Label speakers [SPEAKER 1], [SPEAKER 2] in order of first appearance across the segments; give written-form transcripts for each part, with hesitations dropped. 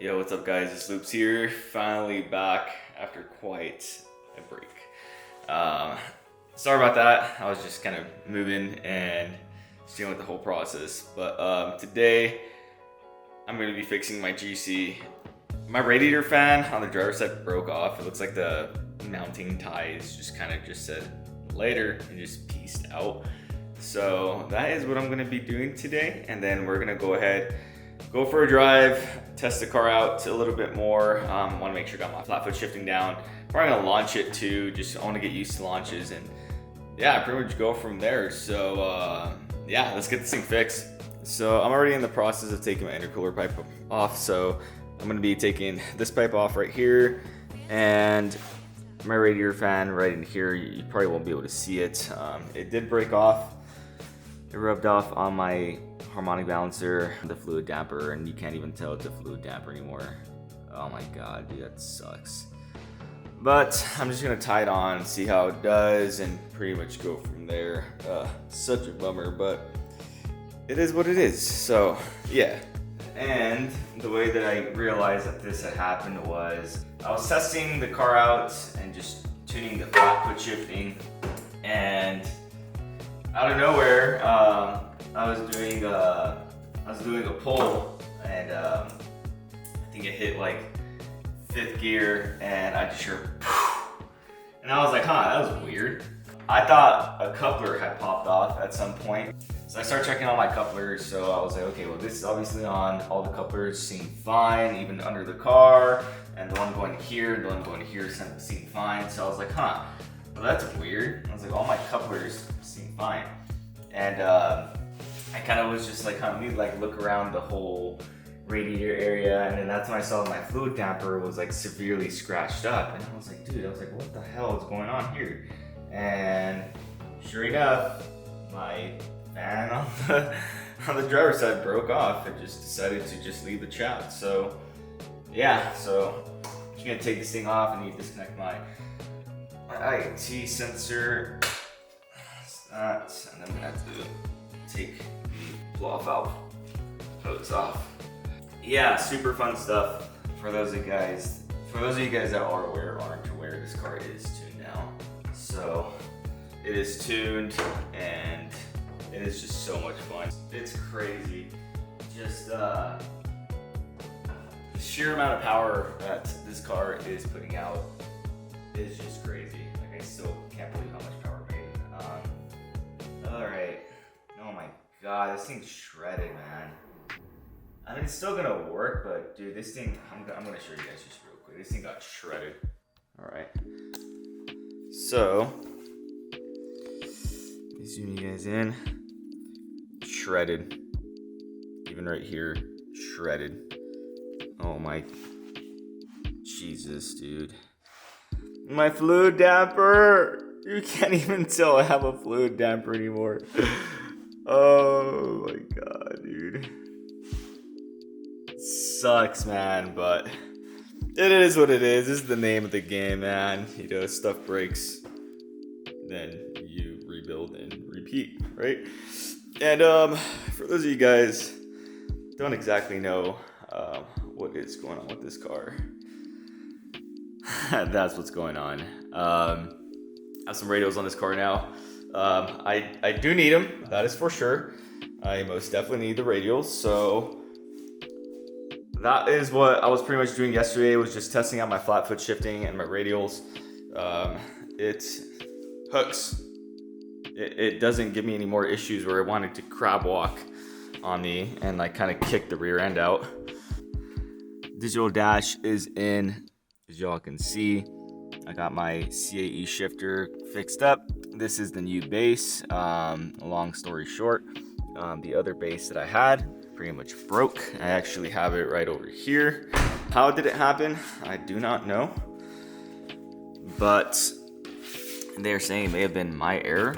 [SPEAKER 1] Yo, what's up guys, it's Loops here, finally back after quite a break. Sorry about that, I was just kind of moving and dealing with the whole process. But today, I'm going to be fixing my GC. My radiator fan on the driver's side broke off. It looks like the mounting ties just kind of just said later and just pieced out. So that is what I'm going to be doing today, and then we're going to go ahead, go for a drive, test the car out a little bit more. Want to make sure I got my flat foot shifting down. Probably gonna launch it too. Just I want to get used to launches, and yeah, pretty much go from there. So yeah, let's get this thing fixed. So I'm already in the process of taking my intercooler pipe off. So I'm gonna be taking this pipe off right here, and my radiator fan right in here. You probably won't be able to see it. It did break off. It rubbed off on my harmonic balancer, the fluid damper, and you can't even tell it's a fluid damper anymore. Oh my god, dude, that sucks. But I'm just gonna tie it on, see how it does, and pretty much go from there. Such a bummer, but it is what it is. So yeah. And the way that I realized that this had happened was I was testing the car out and just tuning the flat foot shifting, and out of nowhere, I was doing a pull, and I think it hit like 5th gear, and I just heard, and I was like, huh, that was weird. I thought a coupler had popped off at some point, so I started checking all my couplers. So I was like, okay, well, this is obviously on. All the couplers seem fine, even under the car, and the one going here, the one going here seemed fine. So I was like, huh, well, that's weird. I was like, all my couplers seem fine, and I kind of was just like, kind of need to like look around the whole radiator area, and then that's when I saw my fluid damper was like severely scratched up, and I was like, dude, what the hell is going on here? And sure enough, my fan on the driver's side broke off. It just decided to just leave the chat. So yeah, so I'm just gonna take this thing off. I need to disconnect my IT sensor. That's that, and then I'm gonna have to take the blow valve hose off. Yeah, super fun stuff. For those of you guys that are aware or aren't aware, this car is tuned now. So it is tuned, and it is just so much fun. It's crazy. Just the sheer amount of power that this car is putting out is just crazy. Like, I still can't believe how much power it made. All right. Oh my god, this thing's shredded, man. I mean, it's still gonna work, but dude, this thing, I'm gonna show you guys just real quick. This thing got shredded. All right. So, let me zoom you guys in. Shredded. Even right here, shredded. Oh my Jesus, dude. My fluid damper! You can't even tell I have a fluid damper anymore. Oh my god, dude. Sucks, man, but it is what it is. This is the name of the game, man. You know, stuff breaks, then you rebuild and repeat, right? And for those of you guys don't exactly know what is going on with this car, that's what's going on. I have some radials on this car now. I do need them, that is for sure. I most definitely need the radials, so that is what I was pretty much doing yesterday, was just testing out my flat foot shifting and my radials. It hooks. It doesn't give me any more issues where I wanted to crab walk on me and like kind of kick the rear end out. Digital dash is in, as y'all can see. I got my GC8 shifter fixed up. This is the new base. Long story short, the other base that I had pretty much broke. I actually have it right over here. How did it happen? I do not know, but they're saying it may have been my error,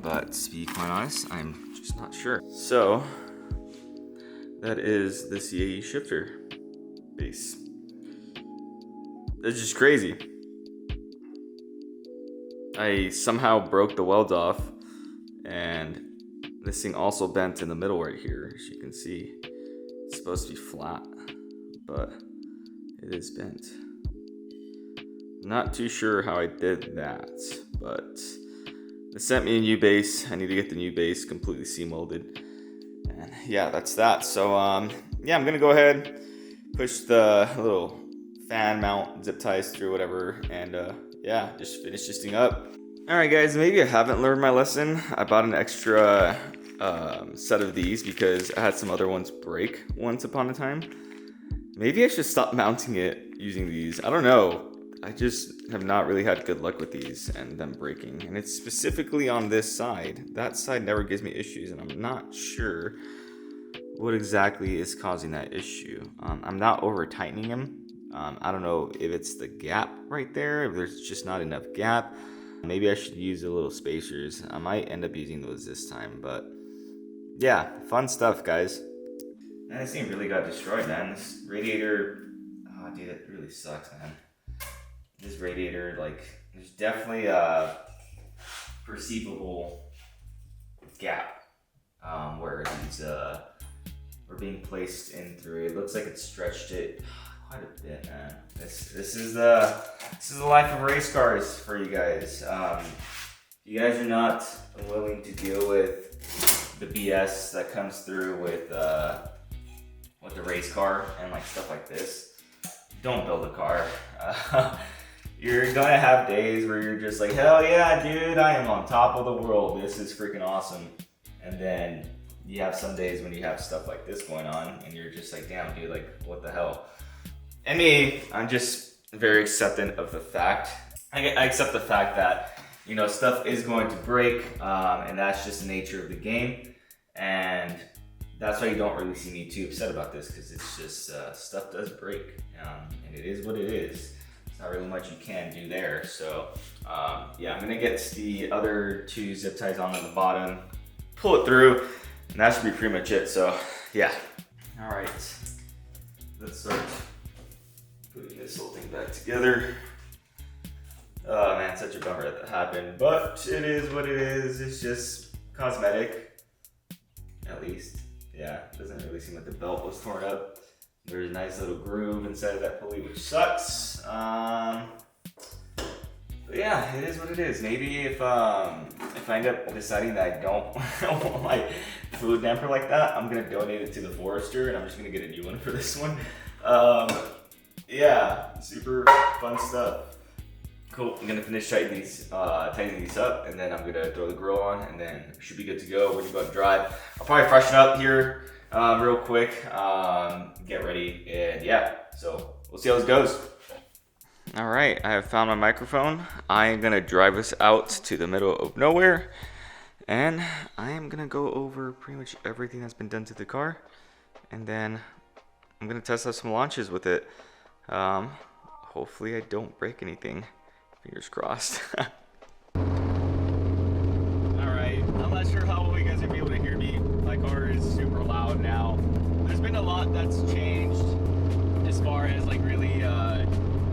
[SPEAKER 1] but to be quite honest, I'm just not sure. So that is the GC8 shifter base. It's just crazy. I somehow broke the welds off, and this thing also bent in the middle right here, as you can see. It's supposed to be flat, but it is bent. Not too sure how I did that, but they sent me a new base. I need to get the new base completely seam welded. And yeah, that's that. So yeah, I'm gonna go ahead, push the little fan mount zip ties through whatever, and yeah, just finish this thing up. All right, guys, maybe I haven't learned my lesson. I bought an extra set of these because I had some other ones break once upon a time. Maybe I should stop mounting it using these. I don't know. I just have not really had good luck with these and them breaking. And it's specifically on this side. That side never gives me issues, and I'm not sure what exactly is causing that issue. I'm not over tightening them. I don't know if it's the gap right there, if there's just not enough gap. Maybe I should use the little spacers. I might end up using those this time, but yeah, fun stuff, guys. Man, this thing really got destroyed, man. This radiator, oh dude, it really sucks, man. This radiator, like, there's definitely a perceivable gap where these were being placed in through. It looks like it stretched it quite a bit, man. This is the life of race cars for you guys. You guys are not willing to deal with the BS that comes through with the race car and like stuff like this. Don't build a car. You're gonna have days where you're just like, hell yeah, dude, I am on top of the world. This is freaking awesome. And then you have some days when you have stuff like this going on and you're just like, damn, dude, like, what the hell? And me, I'm just very acceptant of the fact. I accept the fact that, you know, stuff is going to break, and that's just the nature of the game. And that's why you don't really see me too upset about this, because it's just stuff does break, and it is what it is. There's not really much you can do there. So yeah, I'm gonna get the other two zip ties on the bottom, pull it through, and that should be pretty much it. So yeah. All right, let's start putting this whole thing back together. Oh man, such a bummer that happened, but it is what it is. It's just cosmetic, at least. Yeah, it doesn't really seem like the belt was torn up. There's a nice little groove inside of that pulley, which sucks. But yeah, it is what it is. Maybe if I end up deciding that I don't want my fluid damper like that, I'm gonna donate it to the Forester, and I'm just gonna get a new one for this one. Yeah, super fun stuff. Cool, I'm gonna finish tightening these up, and then I'm gonna throw the grill on, and then should be good to go. We're gonna go out and drive. I'll probably freshen up here real quick, get ready, and yeah, so we'll see how this goes. All right, I have found my microphone. I am gonna drive us out to the middle of nowhere, and I am gonna go over pretty much everything that's been done to the car, and then I'm gonna test out some launches with it. Hopefully I don't break anything. Fingers crossed. Alright, I'm not sure how well you guys are going to be able to hear me. My car is super loud now. There's been a lot that's changed as far as like really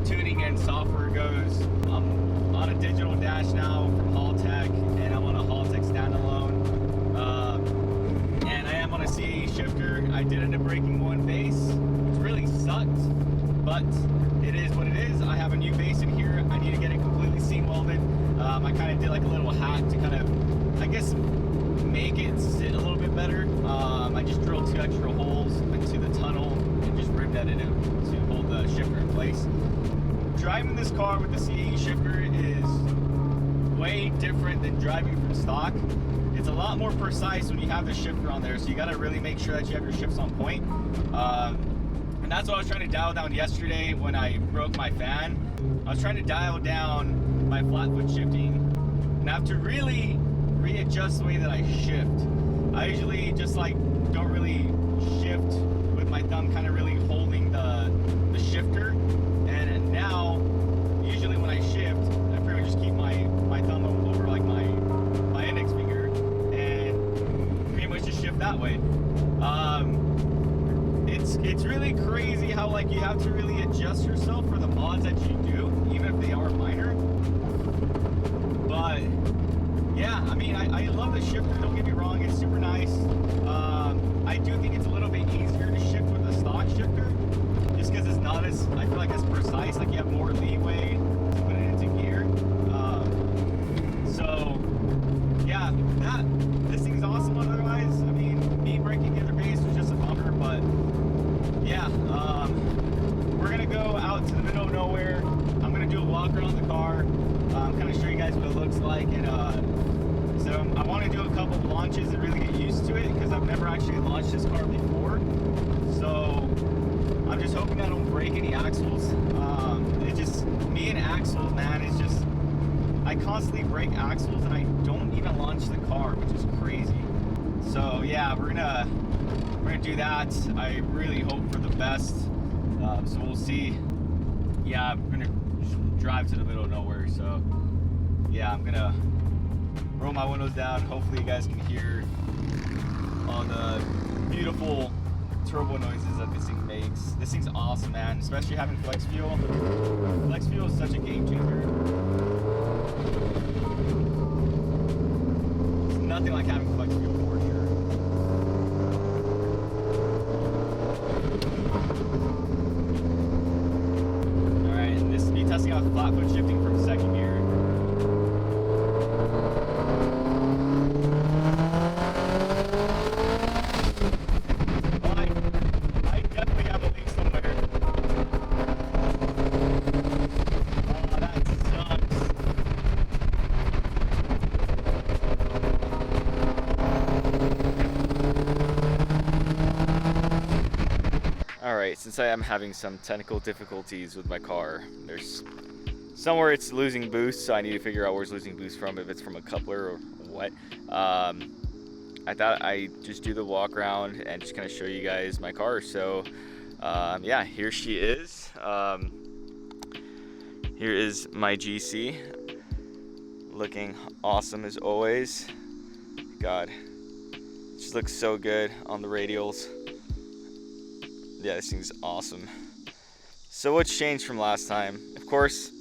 [SPEAKER 1] tuning and software goes. I'm on a digital dash now from Haltech, and I'm on a Haltech standalone. And I am on a CAE shifter. I did end up breaking one base, which really sucked, but it is what it is. I have a new base in here. I need to get it completely seam welded. I kind of did like a little hack to kind of, I guess, make it sit a little bit better. I just drilled 2 extra holes into the tunnel and just ribbed that in to hold the shifter in place. Driving this car with the CAE shifter is way different than driving from stock. It's a lot more precise when you have the shifter on there, so you got to really make sure that you have your shifts on point. And that's what I was trying to dial down yesterday when I broke my fan. I was trying to dial down my flat foot shifting, and I have to really readjust the way that I shift. I usually just like don't really shift with my thumb kind of really holding the shifter, and now usually when I shift, I pretty much just keep my thumb over like my index finger and pretty much just shift that way. It's really crazy how like you have to really adjust yourself for the mods that you do, even if they are minor. But yeah, I mean, I love the shifter, don't get me wrong, it's super nice. I do think it's a little bit easier to shift with a stock shifter, just not as, I feel like, as precise. Like you have more leeway to put it into gear. So yeah, this thing's awesome otherwise. I mean, me breaking the other base was just a bummer, but yeah, we're gonna go out to the middle of nowhere. I'm gonna do a walk around the car, kind of show you guys what it looks like, and so I want to do a couple of launches and really get used to it because I've never actually launched this car before. So I'm just hoping I don't break any axles. It's just me and axles, man. It's just I constantly break axles and I don't even launch the car, which is crazy. So yeah, we're gonna do that. I really hope for the best. So we'll see. Yeah, I'm gonna drive to the middle of nowhere. So yeah, I'm gonna roll my windows down. Hopefully you guys can hear all the beautiful turbo noises that this thing makes. This thing's awesome, man, especially having flex fuel. Flex fuel is such a game changer. It's nothing like having flex fuel for sure. Alright, and this will be testing out flat foot shifting from second gear. Alright, since I am having some technical difficulties with my car, there's somewhere it's losing boost, so I need to figure out where it's losing boost from, if it's from a coupler or what. I thought I'd just do the walk around and just kind of show you guys my car. So yeah, here she is. Here is my GC, looking awesome as always. God, it just looks so good on the radials. Yeah, this thing's awesome. So what's changed from last time? Of course,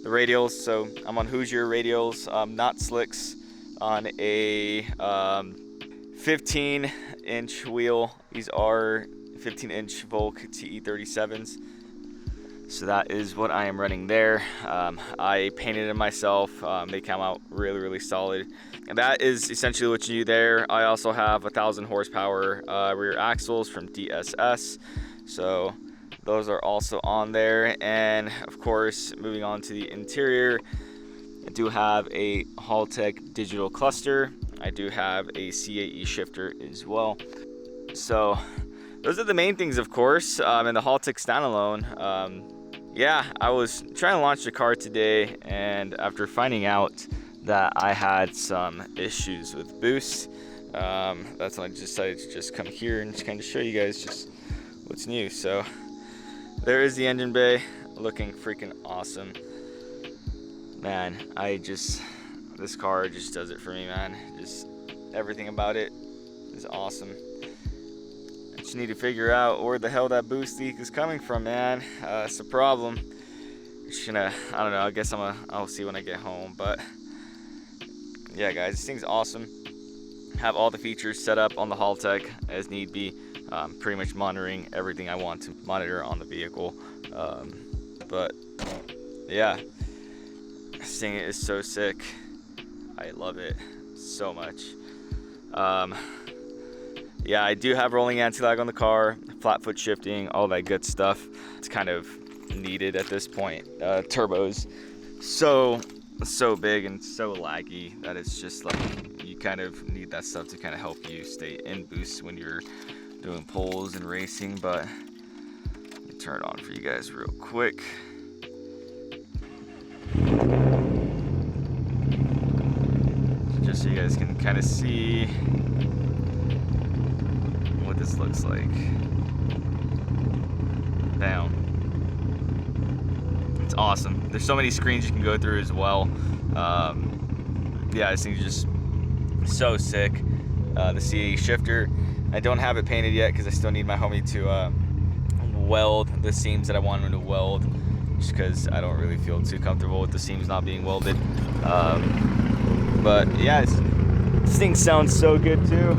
[SPEAKER 1] the radials. So I'm on Hoosier radials, not slicks, on a 15-inch wheel. These are 15-inch Volk TE37s. So that is what I am running there. I painted it myself. They come out really, really solid. And that is essentially what you do there. I also have 1,000 horsepower rear axles from DSS. So those are also on there. And of course, moving on to the interior, I do have a Haltech digital cluster. I do have a C8 shifter as well. So those are the main things, of course. And the Haltech standalone. Yeah, I was trying to launch the car today, and after finding out that I had some issues with boost, that's when I decided to just come here and just kind of show you guys just what's new. So there is the engine bay, looking freaking awesome. Man, this car just does it for me, man. Just everything about it is awesome. I just need to figure out where the hell that boost leak is coming from, man. It's a problem. Just gonna, I don't know, I guess I'll see when I get home. But yeah, guys, this thing's awesome. Have all the features set up on the Haltech as need be. Pretty much monitoring everything I want to monitor on the vehicle. But yeah, this thing is so sick. I love it so much. Yeah, I do have rolling anti-lag on the car, flat foot shifting, all that good stuff. It's kind of needed at this point. Turbo's so big and so laggy that it's just like you kind of need that stuff to kind of help you stay in boost when you're doing pulls and racing. But let me turn it on for you guys real quick. Just so you guys can kind of see what this looks like. Down. It's awesome. There's so many screens you can go through as well. Yeah, this thing's just so sick. The C8 shifter, I don't have it painted yet because I still need my homie to weld the seams that I want him to weld, just because I don't really feel too comfortable with the seams not being welded. But yeah, this thing sounds so good too.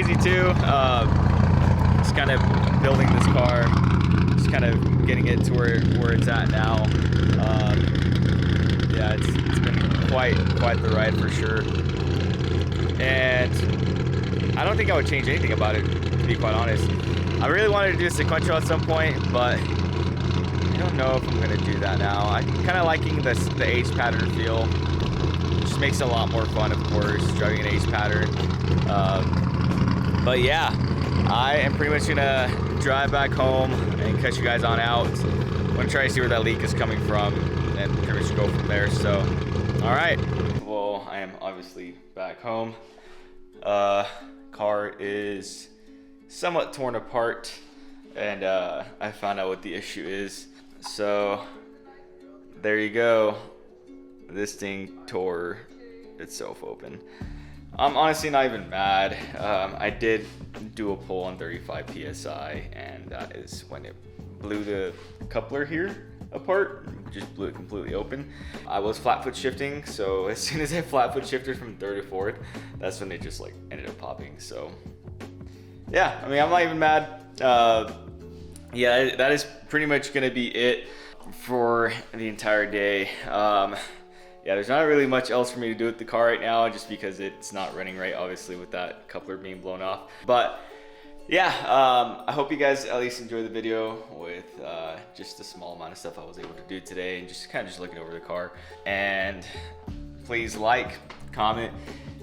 [SPEAKER 1] crazy too. Just kind of building this car, just kind of getting it to where it's at now. Yeah, it's been quite the ride for sure. And I don't think I would change anything about it, to be quite honest. I really wanted to do a sequential at some point, but I don't know if I'm gonna do that now. I'm kind of liking the H pattern feel. It just makes it a lot more fun, of course, driving an H pattern. But yeah, I am pretty much gonna drive back home and catch you guys on out. I'm gonna try to see where that leak is coming from and pretty much go from there. So, all right. Well, I am obviously back home. Car is somewhat torn apart, and I found out what the issue is. So there you go. This thing tore itself open. I'm honestly not even mad. I did do a pull on 35 psi, and that is when it blew the coupler here apart. Just blew it completely open. I was flat foot shifting, so as soon as I flat foot shifted from third to fourth, that's when it just like ended up popping. So yeah, I mean, I'm not even mad. Yeah, that is pretty much gonna be it for the entire day. Yeah, there's not really much else for me to do with the car right now, just because it's not running right, obviously, with that coupler being blown off. But yeah, I hope you guys at least enjoy the video with just the small amount of stuff I was able to do today, and just kind of looking over the car. And please like, comment,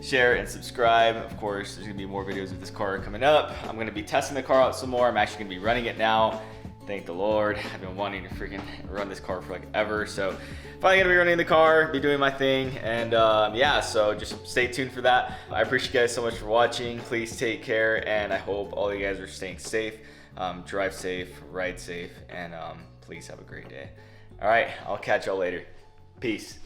[SPEAKER 1] share, and subscribe. Of course, there's gonna be more videos of this car coming up. I'm gonna be testing the car out some more. I'm actually gonna be running it now. Thank the Lord. I've been wanting to freaking run this car for like ever. So finally gonna be running the car, be doing my thing. And yeah, so just stay tuned for that. I appreciate you guys so much for watching. Please take care, and I hope all you guys are staying safe. Drive safe, ride safe, and please have a great day. All right, I'll catch y'all later. Peace.